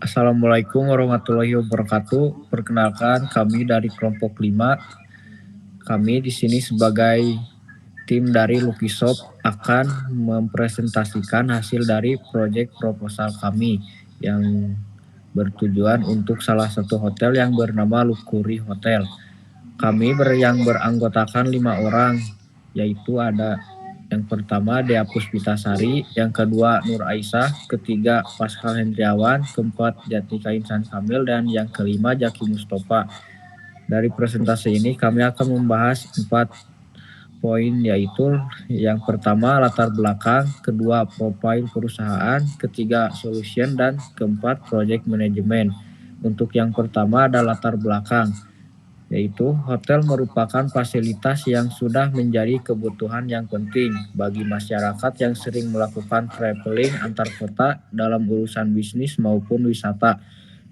Assalamualaikum warahmatullahi wabarakatuh. Perkenalkan kami dari kelompok 5. Kami di sini sebagai tim dari Lukishop akan mempresentasikan hasil dari proyek proposal kami yang bertujuan untuk salah satu hotel yang bernama Lukuri Hotel. Yang beranggotakan 5 orang, yaitu ada yang pertama Dea Puspitasari, yang kedua Nur Aisyah, ketiga Pascal Hendriawan, keempat Jatika Insan Kamil, dan yang kelima Jaki Mustafa. Dari presentasi ini kami akan membahas 4 poin, yaitu yang pertama latar belakang, kedua profil perusahaan, ketiga solution, dan keempat project management. Untuk yang pertama ada latar belakang, yaitu hotel merupakan fasilitas yang sudah menjadi kebutuhan yang penting bagi masyarakat yang sering melakukan traveling antar kota dalam urusan bisnis maupun wisata.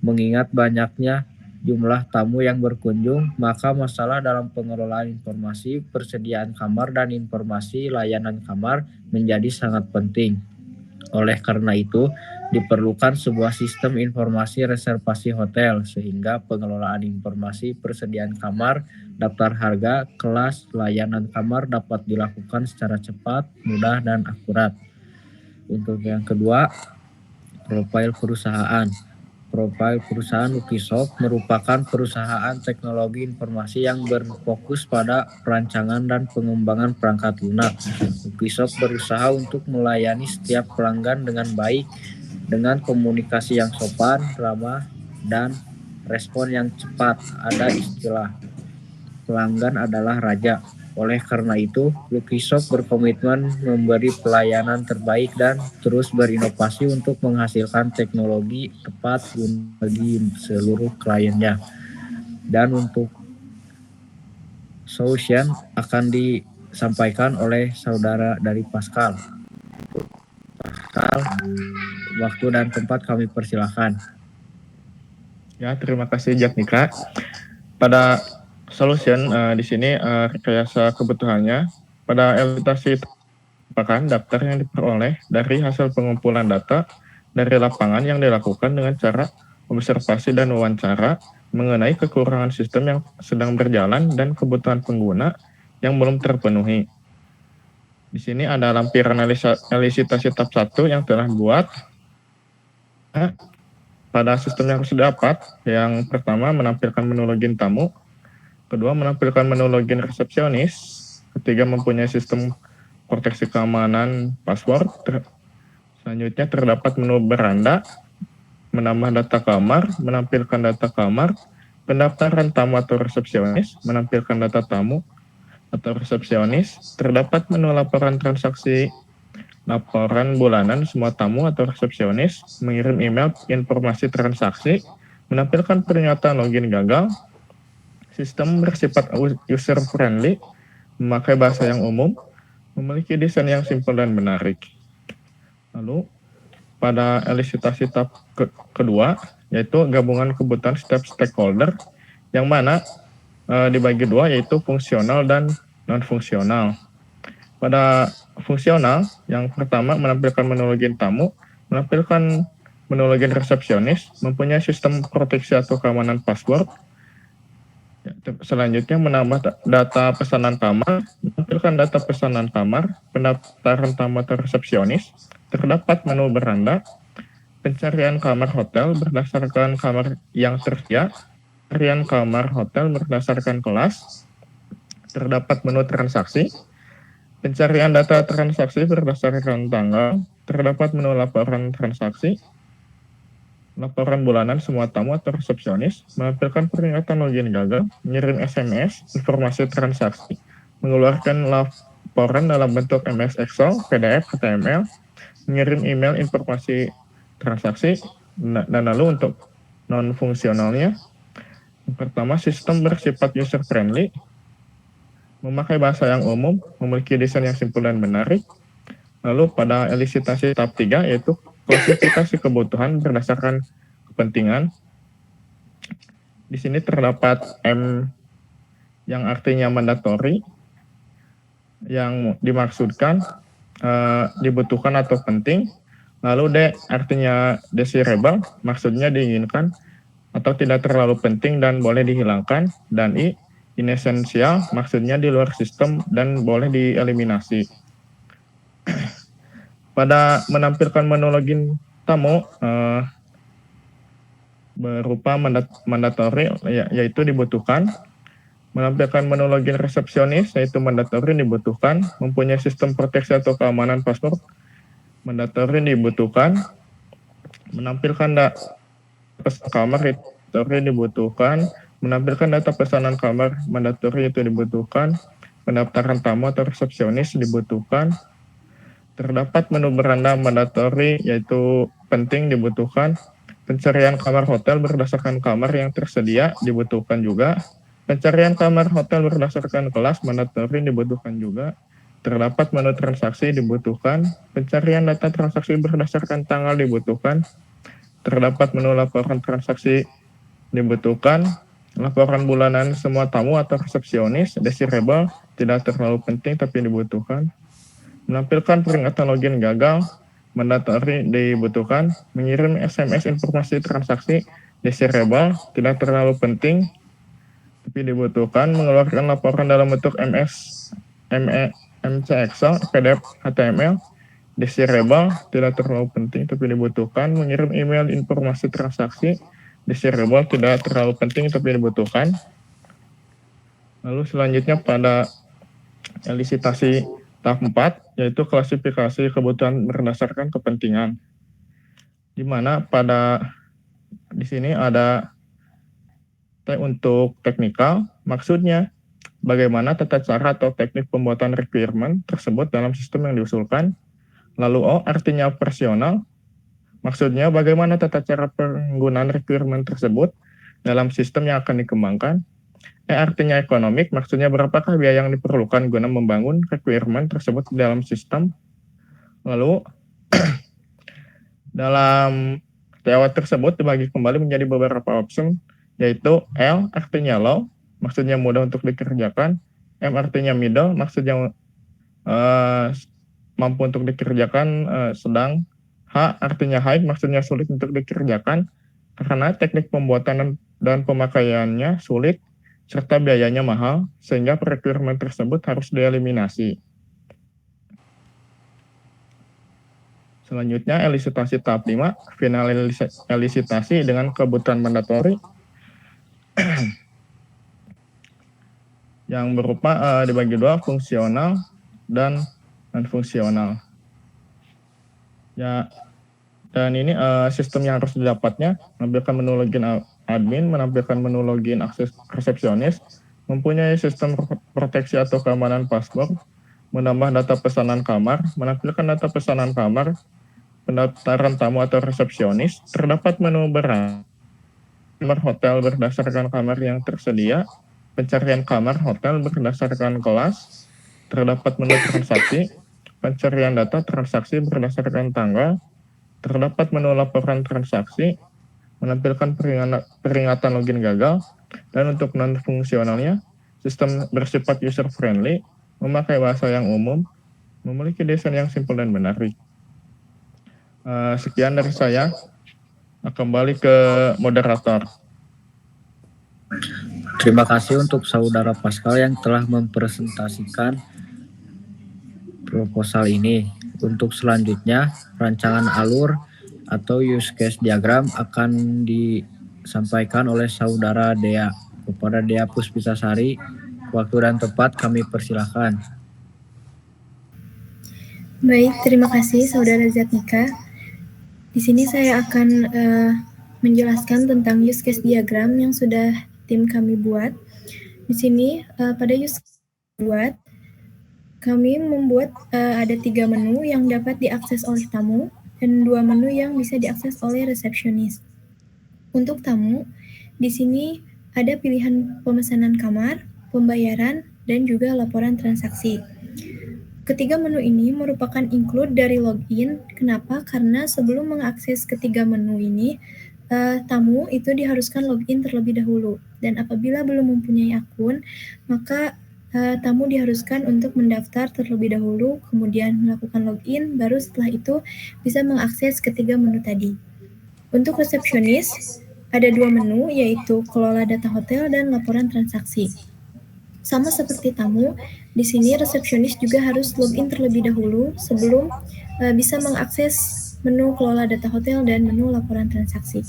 Mengingat banyaknya jumlah tamu yang berkunjung, maka masalah dalam pengelolaan informasi, persediaan kamar, dan informasi layanan kamar menjadi sangat penting. Oleh karena itu, diperlukan sebuah sistem informasi reservasi hotel sehingga pengelolaan informasi persediaan kamar, daftar harga, kelas, layanan kamar dapat dilakukan secara cepat, mudah, dan akurat. Untuk yang kedua, profil perusahaan. Profil perusahaan Lukishop merupakan perusahaan teknologi informasi yang berfokus pada perancangan dan pengembangan perangkat lunak. Lukishop berusaha untuk melayani setiap pelanggan dengan baik, dengan komunikasi yang sopan, ramah, dan respon yang cepat. Ada istilah pelanggan adalah raja. Oleh karena itu, Lukishop berkomitmen memberi pelayanan terbaik dan terus berinovasi untuk menghasilkan teknologi tepat bagi seluruh kliennya. Dan untuk solution akan disampaikan oleh saudara dari Pascal. Pascal, waktu dan tempat kami persilahkan. Ya, terima kasih Jack Nikra. Pada solution di sini rekayasa kebutuhannya pada elitasi merupakan daftar yang diperoleh dari hasil pengumpulan data dari lapangan yang dilakukan dengan cara observasi dan wawancara mengenai kekurangan sistem yang sedang berjalan dan kebutuhan pengguna yang belum terpenuhi. Di sini ada lampiran elisitasi tahap 1 yang telah dibuat. Pada sistem yang sudah dapat, yang pertama menampilkan menu login tamu, kedua menampilkan menu login resepsionis, ketiga mempunyai sistem proteksi keamanan password, selanjutnya terdapat menu beranda, menambah data kamar, menampilkan data kamar, pendaftaran tamu atau resepsionis, menampilkan data tamu atau resepsionis, terdapat menu laporan transaksi, laporan bulanan semua tamu atau resepsionis, mengirim email informasi transaksi, menampilkan pernyataan login gagal, sistem bersifat user friendly, memakai bahasa yang umum, memiliki desain yang simpel dan menarik. Lalu pada elisitasi tahap kedua, yaitu gabungan kebutuhan setiap stakeholder, yang mana dibagi dua, yaitu fungsional dan non-fungsional. Pada fungsional, yang pertama menampilkan menu login tamu, menampilkan menu login resepsionis, mempunyai sistem proteksi atau keamanan password. Selanjutnya menambah data pesanan kamar, menampilkan data pesanan kamar, pendaftaran tamu atau resepsionis, terdapat menu beranda, pencarian kamar hotel berdasarkan kamar yang tersedia, pencarian kamar hotel berdasarkan kelas, terdapat menu transaksi, pencarian data transaksi berdasarkan tanggal, terdapat menu laporan transaksi, laporan bulanan semua tamu atau resepsionis, menampilkan peringatan login gagal, mengirim SMS, informasi transaksi, mengeluarkan laporan dalam bentuk MS Excel, PDF, HTML, mengirim email informasi transaksi, dan lalu untuk non-fungsionalnya, yang pertama sistem bersifat user friendly, memakai bahasa yang umum, memiliki desain yang simpel dan menarik. Lalu pada elisitasi tahap 3, yaitu klasifikasi kebutuhan berdasarkan kepentingan. Di sini terdapat M yang artinya mandatory, yang dimaksudkan dibutuhkan atau penting. Lalu D artinya desirable, maksudnya diinginkan atau tidak terlalu penting dan boleh dihilangkan. Dan I inessential, maksudnya di luar sistem dan boleh dieliminasi. Pada menampilkan menu login tamu berupa mandatory, yaitu dibutuhkan. Menampilkan menu login resepsionis, yaitu mandatory dibutuhkan. Mempunyai sistem proteksi atau keamanan password, mandatory dibutuhkan. Menampilkan pesan kamar, mandatory dibutuhkan. Menampilkan data pesanan kamar, mandatory itu dibutuhkan. Pendaftaran tamu atau resepsionis dibutuhkan. Terdapat menu beranda mandatory, yaitu penting dibutuhkan. Pencarian kamar hotel berdasarkan kamar yang tersedia dibutuhkan juga. Pencarian kamar hotel berdasarkan kelas mandatory dibutuhkan juga. Terdapat menu transaksi dibutuhkan. Pencarian data transaksi berdasarkan tanggal dibutuhkan. Terdapat menu laporan transaksi dibutuhkan. Laporan bulanan semua tamu atau resepsionis desirable, tidak terlalu penting tapi dibutuhkan. Menampilkan peringatan login gagal, mandatory dibutuhkan. Mengirim SMS informasi transaksi desirable, tidak terlalu penting tapi dibutuhkan. Mengeluarkan laporan dalam bentuk MC Excel, PDF, HTML desirable, tidak terlalu penting tapi dibutuhkan. Mengirim email informasi transaksi desirable, tidak terlalu penting tapi dibutuhkan. Lalu selanjutnya pada elisitasi tahap 4, yaitu klasifikasi kebutuhan berdasarkan kepentingan. Di mana di sini ada T untuk teknikal, maksudnya bagaimana tata cara atau teknik pembuatan requirement tersebut dalam sistem yang diusulkan. Lalu O artinya operasional, maksudnya bagaimana tata cara penggunaan requirement tersebut dalam sistem yang akan dikembangkan. E artinya ekonomik, maksudnya berapakah biaya yang diperlukan guna membangun requirement tersebut di dalam sistem. Lalu dalam TO tersebut dibagi kembali menjadi beberapa opsi, yaitu L artinya low, maksudnya mudah untuk dikerjakan. M artinya middle, maksudnya mampu untuk dikerjakan sedang. H artinya high, maksudnya sulit untuk dikerjakan karena teknik pembuatan dan pemakaiannya sulit serta biayanya mahal, sehingga requirement tersebut harus dieliminasi. Selanjutnya, elisitasi tahap 5, final elisitasi dengan kebutuhan mandatori yang berupa dibagi dua, fungsional dan non-fungsional. Ya, dan ini sistem yang harus didapatnya, menampilkan menu login admin, menampilkan menu login akses resepsionis, mempunyai sistem proteksi atau keamanan password, menambah data pesanan kamar, menampilkan data pesanan kamar, pendaftaran tamu atau resepsionis, terdapat menu kamar hotel berdasarkan kamar yang tersedia, pencarian kamar hotel berdasarkan kelas, terdapat menu transaksi, pencarian data transaksi berdasarkan tanggal, terdapat menu laporan transaksi, menampilkan peringatan login gagal, dan untuk non-fungsionalnya, sistem bersifat user-friendly, memakai bahasa yang umum, memiliki desain yang simpel dan menarik. Sekian dari saya. Kembali ke moderator. Terima kasih untuk Saudara Pascal yang telah mempresentasikan proposal ini. Untuk selanjutnya, rancangan alur atau use case diagram akan disampaikan oleh Saudara Dea. Kepada Dea Puspitasari, waktu dan tempat kami persilahkan. Baik, terima kasih Saudara Zatnika. Di sini saya akan menjelaskan tentang use case diagram yang sudah tim kami buat. Di sini pada use case buat, kami membuat ada 3 menu yang dapat diakses oleh tamu dan 2 menu yang bisa diakses oleh resepsionis. Untuk tamu, di sini ada pilihan pemesanan kamar, pembayaran, dan juga laporan transaksi. Ketiga menu ini merupakan include dari login. Kenapa? Karena sebelum mengakses ketiga menu ini, tamu itu diharuskan login terlebih dahulu. Dan apabila belum mempunyai akun, maka tamu diharuskan untuk mendaftar terlebih dahulu, kemudian melakukan login, baru setelah itu bisa mengakses ketiga menu tadi. Untuk resepsionis, ada 2 menu, yaitu kelola data hotel dan laporan transaksi. Sama seperti tamu, di sini resepsionis juga harus login terlebih dahulu sebelum bisa mengakses menu kelola data hotel dan menu laporan transaksi.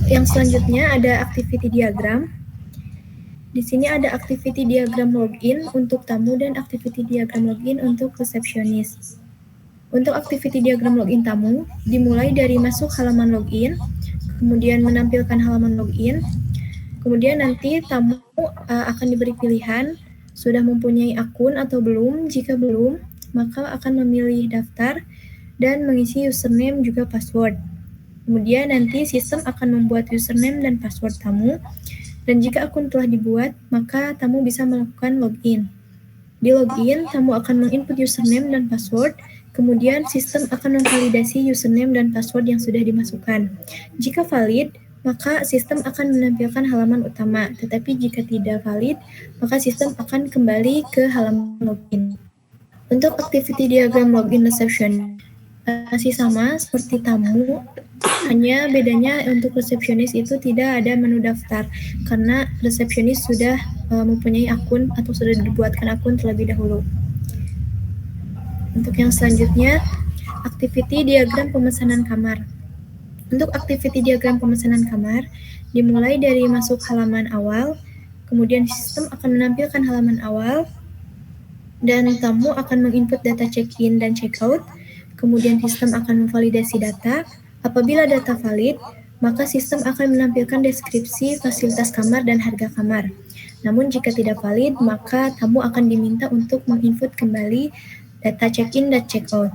Yang selanjutnya ada activity diagram. Di sini ada activity diagram login untuk tamu dan activity diagram login untuk resepsionis. Untuk activity diagram login tamu, dimulai dari masuk halaman login, kemudian menampilkan halaman login, kemudian nanti tamu akan diberi pilihan sudah mempunyai akun atau belum. Jika belum, maka akan memilih daftar dan mengisi username juga password. Kemudian nanti sistem akan membuat username dan password tamu, dan jika akun telah dibuat, maka tamu bisa melakukan login. Di login, tamu akan menginput username dan password, kemudian sistem akan memvalidasi username dan password yang sudah dimasukkan. Jika valid, maka sistem akan menampilkan halaman utama, tetapi jika tidak valid, maka sistem akan kembali ke halaman login. Untuk activity diagram login reception, masih sama seperti tamu, hanya bedanya untuk resepsionis itu tidak ada menu daftar, karena resepsionis sudah mempunyai akun atau sudah dibuatkan akun terlebih dahulu. Untuk yang selanjutnya, activity diagram pemesanan kamar. Untuk activity diagram pemesanan kamar, dimulai dari masuk halaman awal, kemudian sistem akan menampilkan halaman awal, dan tamu akan menginput data check-in dan check-out, kemudian sistem akan memvalidasi data. Apabila data valid, maka sistem akan menampilkan deskripsi fasilitas kamar dan harga kamar. Namun jika tidak valid, maka tamu akan diminta untuk menginput kembali data check-in dan check-out.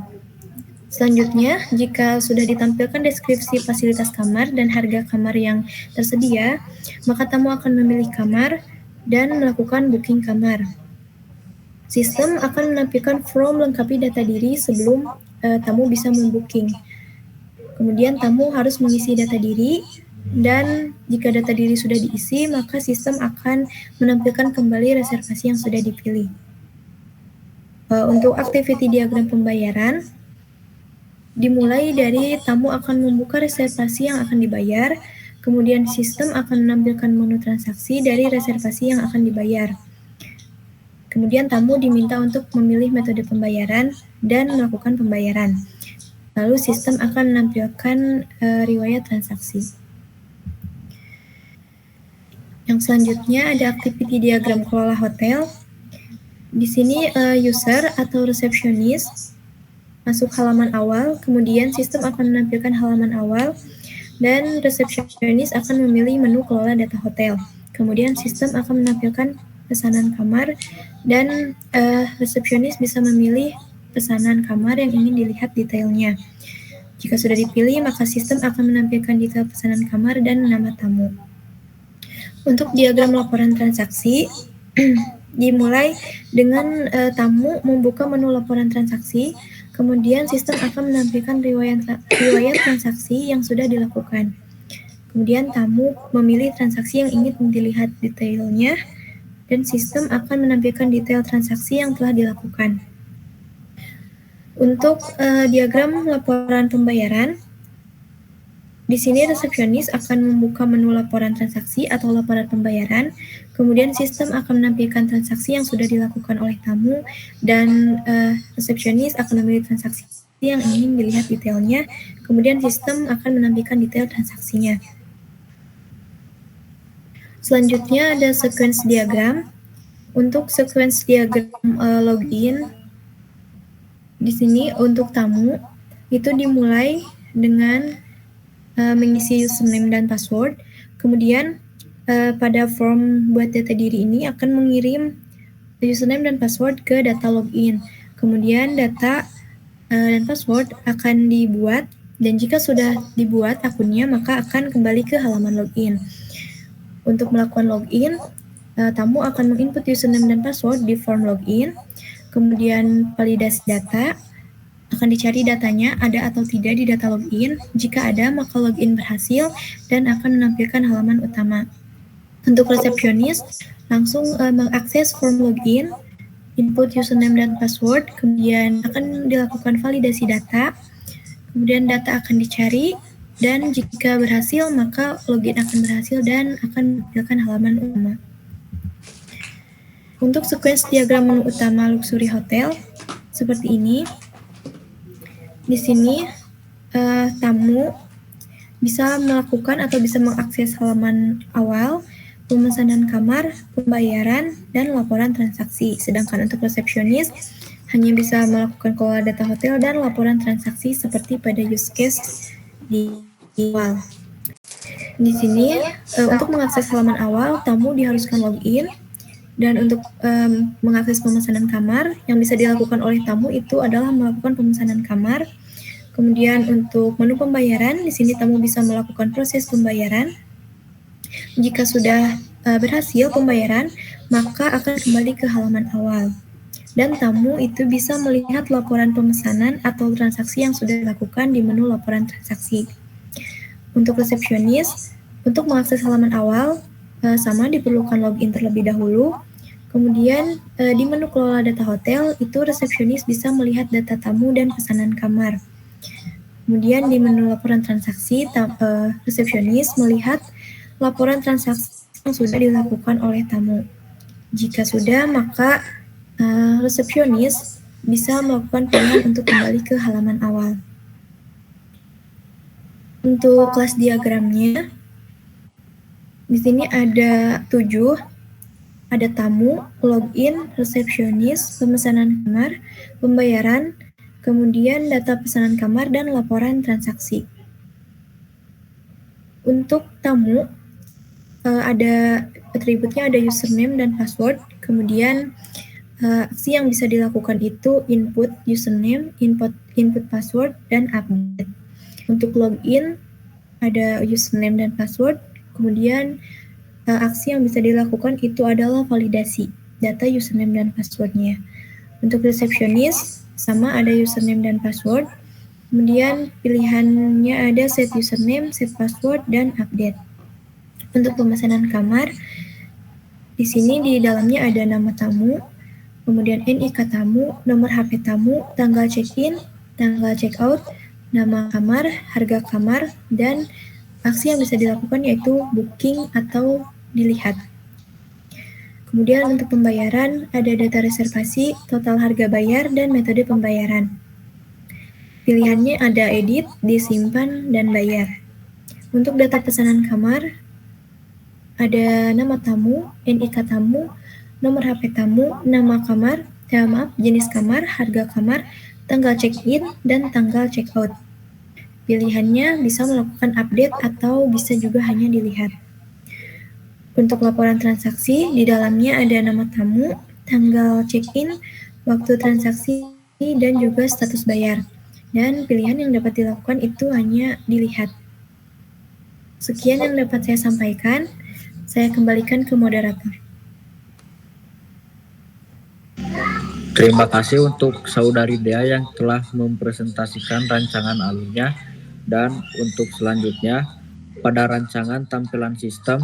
Selanjutnya, jika sudah ditampilkan deskripsi fasilitas kamar dan harga kamar yang tersedia, maka tamu akan memilih kamar dan melakukan booking kamar. Sistem akan menampilkan form lengkapi data diri sebelum tamu bisa membooking. Kemudian tamu harus mengisi data diri, dan jika data diri sudah diisi, maka sistem akan menampilkan kembali reservasi yang sudah dipilih. Untuk activity diagram pembayaran, dimulai dari tamu akan membuka reservasi yang akan dibayar, kemudian sistem akan menampilkan menu transaksi dari reservasi yang akan dibayar. Kemudian tamu diminta untuk memilih metode pembayaran dan melakukan pembayaran. Lalu sistem akan menampilkan riwayat transaksi. Yang selanjutnya ada activity diagram kelola hotel. Di sini user atau resepsionis masuk halaman awal, kemudian sistem akan menampilkan halaman awal, dan resepsionis akan memilih menu kelola data hotel. Kemudian sistem akan menampilkan pesanan kamar, dan resepsionis bisa memilih pesanan kamar yang ingin dilihat detailnya. Jika sudah dipilih, maka sistem akan menampilkan detail pesanan kamar dan nama tamu. Untuk diagram laporan transaksi, dimulai dengan tamu membuka menu laporan transaksi, kemudian sistem akan menampilkan riwayat transaksi yang sudah dilakukan. Kemudian tamu memilih transaksi yang ingin dilihat detailnya, dan sistem akan menampilkan detail transaksi yang telah dilakukan. Untuk diagram laporan pembayaran, di sini resepsionis akan membuka menu laporan transaksi atau laporan pembayaran, kemudian sistem akan menampilkan transaksi yang sudah dilakukan oleh tamu, dan resepsionis akan memilih transaksi yang ingin dilihat detailnya, kemudian sistem akan menampilkan detail transaksinya. Selanjutnya ada sequence diagram. Untuk sequence diagram login, di sini untuk tamu itu dimulai dengan mengisi username dan password. Kemudian pada form buat data diri ini akan mengirim username dan password ke data login. Kemudian data dan password akan dibuat, dan jika sudah dibuat akunnya, maka akan kembali ke halaman login. Untuk melakukan login, tamu akan menginput username dan password di form login, kemudian validasi data, akan dicari datanya ada atau tidak di data login. Jika ada, maka login berhasil dan akan menampilkan halaman utama. Untuk resepsionis, langsung mengakses form login, input username dan password, kemudian akan dilakukan validasi data, kemudian data akan dicari, dan jika berhasil, maka login akan berhasil dan akan menampilkan halaman utama. Untuk sequence diagram menu utama Luxury Hotel, seperti ini. Di sini, tamu bisa melakukan atau bisa mengakses halaman awal, pemesanan kamar, pembayaran, dan laporan transaksi. Sedangkan untuk resepsionis, hanya bisa melakukan kelola data hotel dan laporan transaksi seperti pada use case di awal. Di sini, untuk mengakses halaman awal, tamu diharuskan login, dan untuk mengakses pemesanan kamar, yang bisa dilakukan oleh tamu itu adalah melakukan pemesanan kamar. Kemudian untuk menu pembayaran, di sini tamu bisa melakukan proses pembayaran. Jika sudah berhasil pembayaran, maka akan kembali ke halaman awal. Dan tamu itu bisa melihat laporan pemesanan atau transaksi yang sudah dilakukan di menu laporan transaksi. Untuk resepsionis, untuk mengakses halaman awal, sama diperlukan login terlebih dahulu. Kemudian di menu kelola data hotel, itu resepsionis bisa melihat data tamu dan pesanan kamar. Kemudian di menu laporan transaksi, resepsionis melihat laporan transaksi yang sudah dilakukan oleh tamu. Jika sudah, maka resepsionis bisa melakukan pilihan untuk kembali ke halaman awal. Untuk kelas diagramnya, di sini ada 7, ada tamu, login, resepsionis, pemesanan kamar, pembayaran, kemudian data pesanan kamar, dan laporan transaksi. Untuk tamu, ada atributnya, ada username dan password, kemudian aksi yang bisa dilakukan itu input username, input password, dan update. Untuk login, ada username dan password, kemudian aksi yang bisa dilakukan itu adalah validasi data username dan passwordnya. Untuk resepsionis, sama ada username dan password, kemudian pilihannya ada set username, set password, dan update. Untuk pemesanan kamar, di sini di dalamnya ada nama tamu, kemudian NIK tamu, nomor HP tamu, tanggal check-in, tanggal check-out, nama kamar, harga kamar, dan aksi yang bisa dilakukan yaitu booking atau dilihat. Kemudian untuk pembayaran, ada data reservasi, total harga bayar, dan metode pembayaran. Pilihannya ada edit, disimpan, dan bayar. Untuk data pesanan kamar, ada nama tamu, NIK tamu, nomor HP tamu, nama kamar, jenis kamar, harga kamar, tanggal check-in, dan tanggal check-out. Pilihannya bisa melakukan update atau bisa juga hanya dilihat. Untuk laporan transaksi, di dalamnya ada nama tamu, tanggal check-in, waktu transaksi, dan juga status bayar. Dan pilihan yang dapat dilakukan itu hanya dilihat. Sekian yang dapat saya sampaikan. Saya kembalikan ke moderator. Terima kasih untuk Saudari Dea yang telah mempresentasikan rancangan alurnya. Dan untuk selanjutnya, pada rancangan tampilan sistem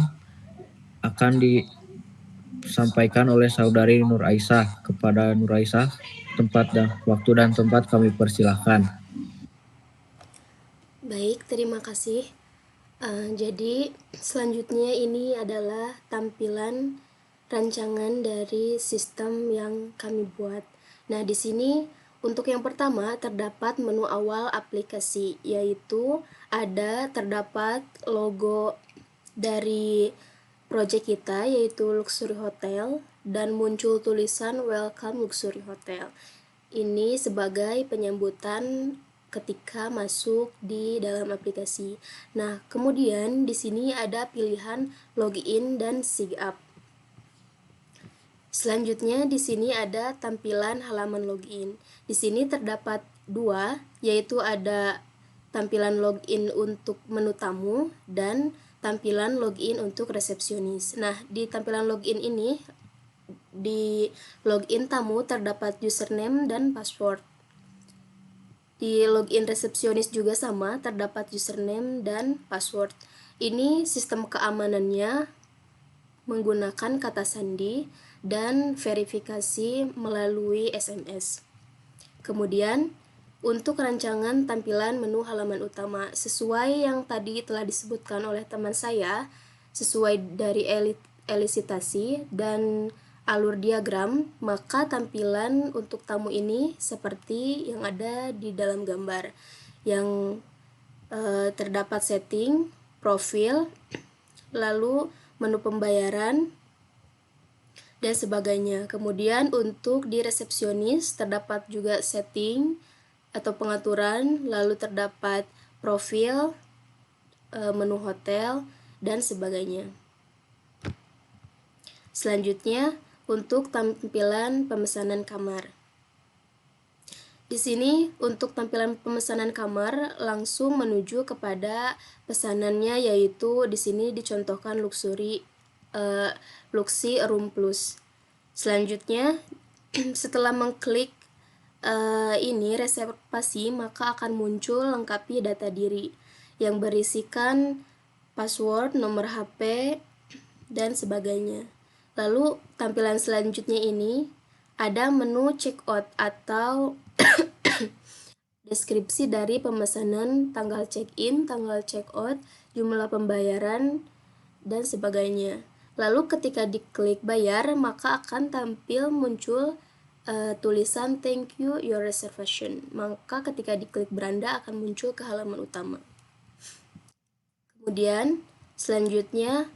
akan disampaikan oleh Saudari Nur Aisyah. Kepada Nur Aisyah, waktu dan tempat kami persilahkan. Baik, terima kasih. Jadi selanjutnya ini adalah tampilan rancangan dari sistem yang kami buat. Nah, di sini untuk yang pertama terdapat menu awal aplikasi, yaitu terdapat logo dari project kita yaitu Luxury Hotel dan muncul tulisan Welcome Luxury Hotel. Ini sebagai penyambutan ketika masuk di dalam aplikasi. Nah, kemudian di sini ada pilihan login dan sign up. Selanjutnya di sini ada tampilan halaman login. Di sini terdapat 2, yaitu ada tampilan login untuk menu tamu dan tampilan login untuk resepsionis. Nah, di tampilan login ini, di login tamu terdapat username dan password. Di login resepsionis juga sama, terdapat username dan password. Ini sistem keamanannya menggunakan kata sandi dan verifikasi melalui SMS. Kemudian, untuk rancangan tampilan menu halaman utama, sesuai yang tadi telah disebutkan oleh teman saya, sesuai dari elisitasi dan alur diagram, maka tampilan untuk tamu ini seperti yang ada di dalam gambar, yang terdapat setting, profil, lalu menu pembayaran, dan sebagainya. Kemudian untuk di resepsionis terdapat juga setting atau pengaturan, lalu terdapat profil, menu hotel, dan sebagainya. Selanjutnya, untuk tampilan pemesanan kamar. Di sini untuk tampilan pemesanan kamar langsung menuju kepada pesanannya, yaitu di sini dicontohkan Luxy Room Plus. Selanjutnya, setelah mengklik ini reservasi, maka akan muncul lengkapi data diri yang berisikan password, nomor HP, dan sebagainya. Lalu tampilan selanjutnya ini ada menu checkout atau deskripsi dari pemesanan, tanggal check-in, tanggal check-out, jumlah pembayaran, dan sebagainya. Lalu ketika diklik bayar, maka akan tampil muncul tulisan thank you your reservation. Maka ketika diklik beranda akan muncul ke halaman utama. Kemudian selanjutnya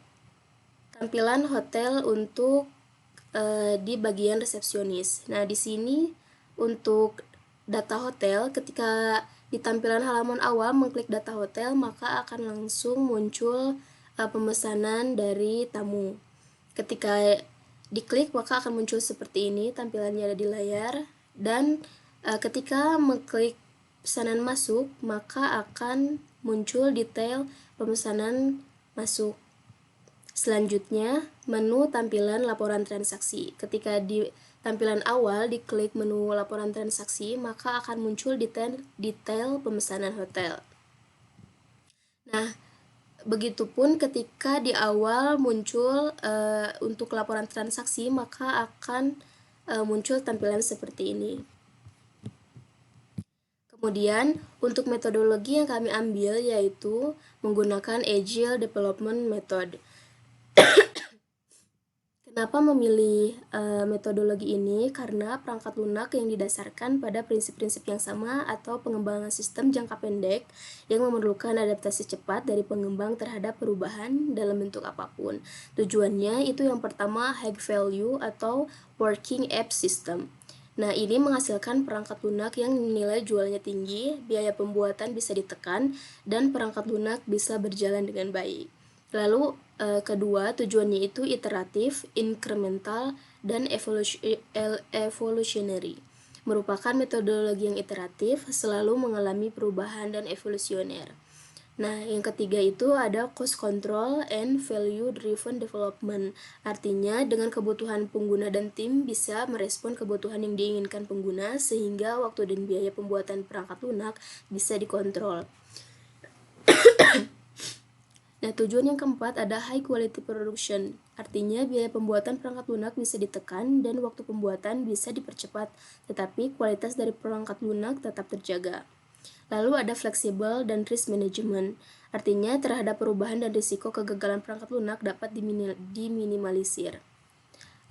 tampilan hotel untuk di bagian resepsionis. Nah, di sini untuk data hotel, ketika di tampilan halaman awal mengklik data hotel, maka akan langsung muncul pemesanan dari tamu. Ketika diklik maka akan muncul seperti ini, tampilannya ada di layar, dan ketika mengklik pesanan masuk maka akan muncul detail pemesanan masuk. Selanjutnya, menu tampilan laporan transaksi. Ketika di tampilan awal diklik menu laporan transaksi, maka akan muncul detail pemesanan hotel. Nah, begitupun ketika di awal muncul untuk laporan transaksi, maka akan muncul tampilan seperti ini. Kemudian, untuk metodologi yang kami ambil yaitu menggunakan Agile Development Method. Kenapa memilih metodologi ini? Karena perangkat lunak yang didasarkan pada prinsip-prinsip yang sama atau pengembangan sistem jangka pendek yang memerlukan adaptasi cepat dari pengembang terhadap perubahan dalam bentuk apapun. Tujuannya itu yang pertama high value atau working app system. Nah, ini menghasilkan perangkat lunak yang nilai jualnya tinggi, biaya pembuatan bisa ditekan, dan perangkat lunak bisa berjalan dengan baik. Lalu kedua, tujuannya itu iteratif, incremental, dan evolutionary. Merupakan metodologi yang iteratif, selalu mengalami perubahan dan evolusioner. Nah, yang ketiga itu ada cost control and value driven development. Artinya, dengan kebutuhan pengguna dan tim bisa merespon kebutuhan yang diinginkan pengguna sehingga waktu dan biaya pembuatan perangkat lunak bisa dikontrol. Nah, tujuan yang keempat ada high quality production. Artinya, biaya pembuatan perangkat lunak bisa ditekan dan waktu pembuatan bisa dipercepat, tetapi kualitas dari perangkat lunak tetap terjaga. Lalu ada flexible dan risk management. Artinya, terhadap perubahan dan risiko kegagalan perangkat lunak dapat diminimalisir.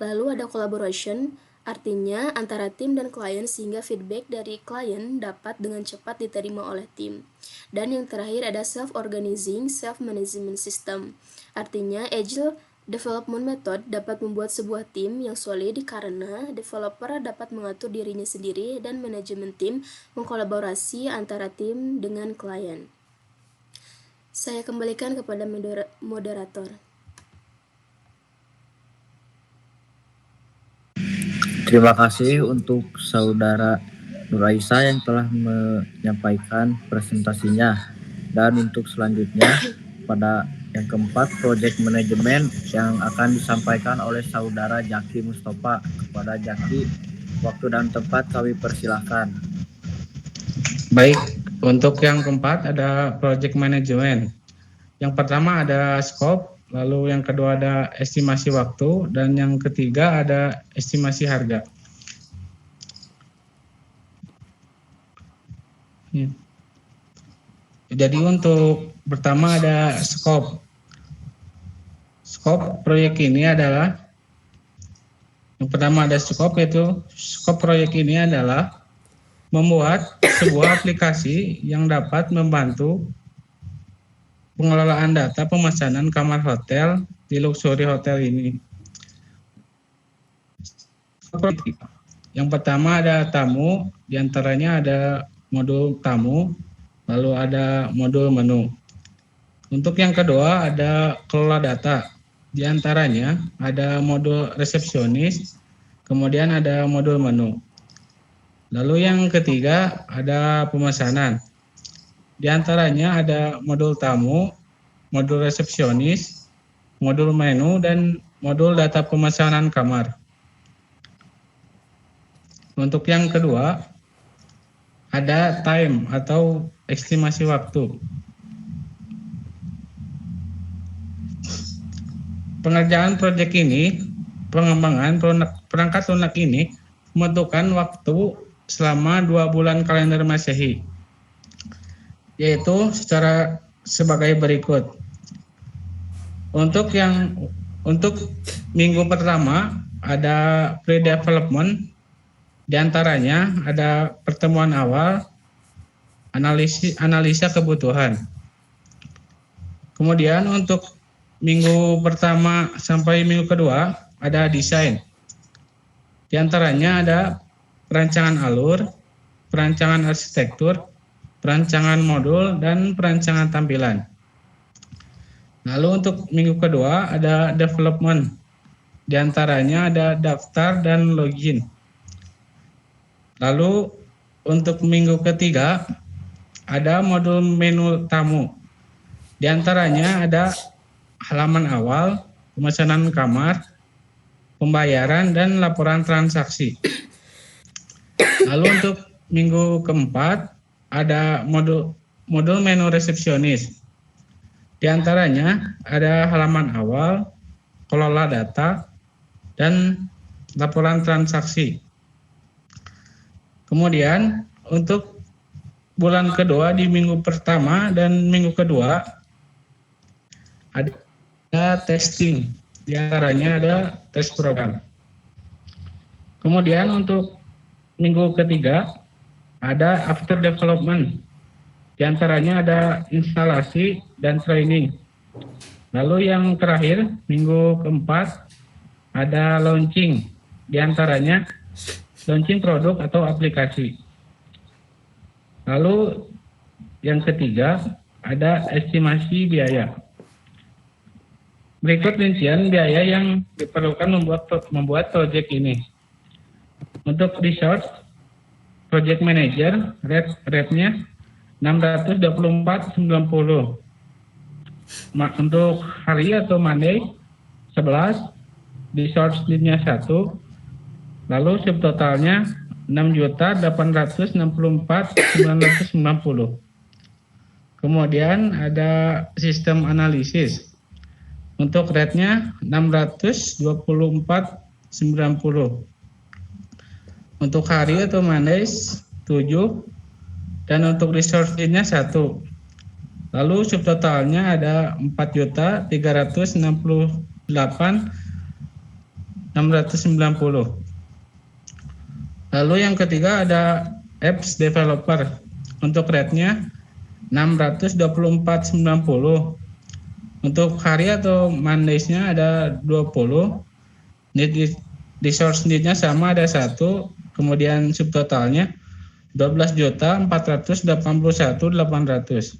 Lalu ada collaboration. Artinya, antara tim dan klien sehingga feedback dari klien dapat dengan cepat diterima oleh tim. Dan yang terakhir ada self-organizing, self-management system. Artinya, Agile Development Method dapat membuat sebuah tim yang solid karena developer dapat mengatur dirinya sendiri dan manajemen tim mengkolaborasi antara tim dengan klien. Saya kembalikan kepada moderator. Terima kasih untuk Saudara Nuraisa yang telah menyampaikan presentasinya. Dan untuk selanjutnya, pada yang keempat, Project Management yang akan disampaikan oleh Saudara Jaki Mustafa. Kepada Jaki, waktu dan tempat kami persilahkan. Baik, untuk yang keempat ada project management. Yang pertama ada scope, lalu yang kedua ada estimasi waktu, dan yang ketiga ada estimasi harga. Ya. Jadi untuk pertama ada scope. Scope proyek ini adalah yang pertama ada scope, yaitu scope proyek ini adalah membuat sebuah aplikasi yang dapat membantu pengelolaan data pemesanan kamar hotel di luxury hotel ini. Yang pertama ada tamu, diantaranya ada modul tamu, lalu ada modul menu. Untuk yang kedua ada kelola data, diantaranya ada modul resepsionis, kemudian ada modul menu. Lalu yang ketiga ada pemesanan. Di antaranya ada modul tamu, modul resepsionis, modul menu, dan modul data pemesanan kamar. Untuk yang kedua, ada time atau estimasi waktu. Pengerjaan proyek ini, pengembangan perangkat lunak ini membutuhkan waktu selama 2 bulan kalender Masehi, yaitu sebagai berikut. Untuk minggu pertama ada pre-development, diantaranya ada pertemuan awal, analisa kebutuhan. Kemudian untuk minggu pertama sampai minggu kedua ada desain, diantaranya ada perancangan alur, perancangan arsitektur, perancangan modul, dan perancangan tampilan. Lalu untuk minggu kedua ada development, diantaranya ada daftar dan login. Lalu untuk minggu ketiga ada modul menu tamu, diantaranya ada halaman awal, pemesanan kamar, pembayaran, dan laporan transaksi. Lalu untuk minggu keempat ada modul menu resepsionis. Di antaranya ada halaman awal, kelola data, dan laporan transaksi. Kemudian untuk bulan kedua di minggu pertama dan minggu kedua ada testing. Di antaranya ada tes program. Kemudian untuk minggu ketiga ada after development, di antaranya ada instalasi dan training. Lalu yang terakhir minggu keempat ada launching, di antaranya launching produk atau aplikasi. Lalu yang ketiga ada estimasi biaya. Berikut rincian biaya yang diperlukan membuat proyek ini. Untuk resource project manager rate-nya 624,90. Untuk hari atau Monday 11, resource need-nya 1, lalu subtotalnya 6.864.990. Kemudian ada sistem analisis. Untuk rate-nya 624,90. Untuk hari atau Mondays 7, dan untuk resource need-nya 1. Lalu subtotalnya ada 4.368.690. Lalu yang ketiga ada apps developer. Untuk rate-nya 624,90. Untuk hari atau Mondays-nya ada 20. Resource need-nya sama, ada 1. Kemudian subtotalnya 12.481.800.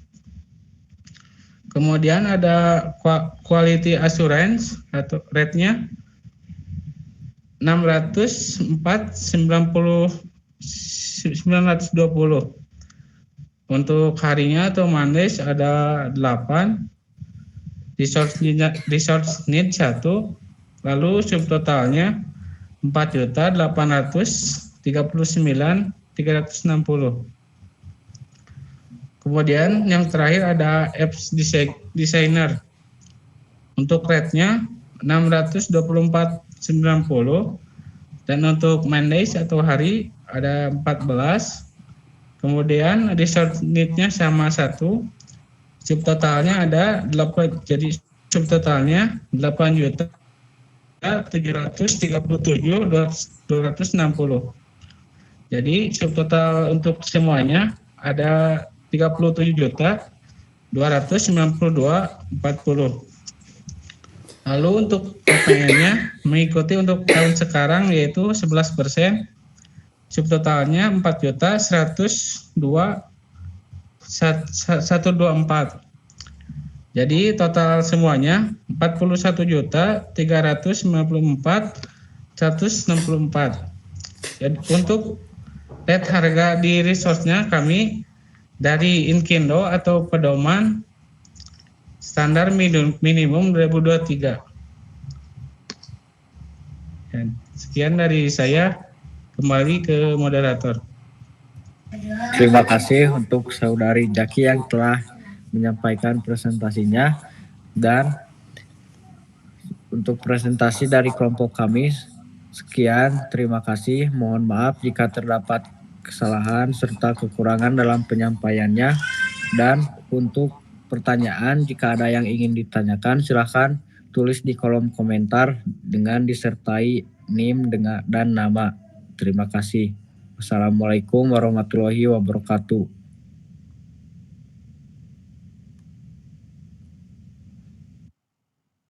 Kemudian ada quality assurance atau rate-nya 604,920. Untuk harinya atau Mondays ada 8. Resource need 1. Lalu subtotalnya 4.839.360. Kemudian yang terakhir ada apps designer. Untuk rate-nya 624,90, dan untuk Mondays atau hari ada 14. Kemudian resource need-nya sama 1. Subtotalnya ada 8, jadi subtotalnya 8.737.260. Jadi subtotal untuk semuanya ada 37.292.40. Lalu untuk KPN-nya mengikuti untuk tahun sekarang yaitu 11%. Subtotalnya 4.102.124. Jadi total semuanya 41.394.164. Jadi untuk rate harga di resource-nya kami dari Inkindo atau pedoman standar minimum 2023. Dan sekian dari saya, kembali ke moderator. Terima kasih untuk Saudari Jaki yang telah menyampaikan presentasinya, dan untuk presentasi dari kelompok kami sekian. Terima kasih. Mohon maaf jika terdapat kesalahan serta kekurangan dalam penyampaiannya. Dan untuk pertanyaan, jika ada yang ingin ditanyakan, silakan tulis di kolom komentar dengan disertai NIM dan nama. Terima kasih. Wassalamualaikum warahmatullahi wabarakatuh.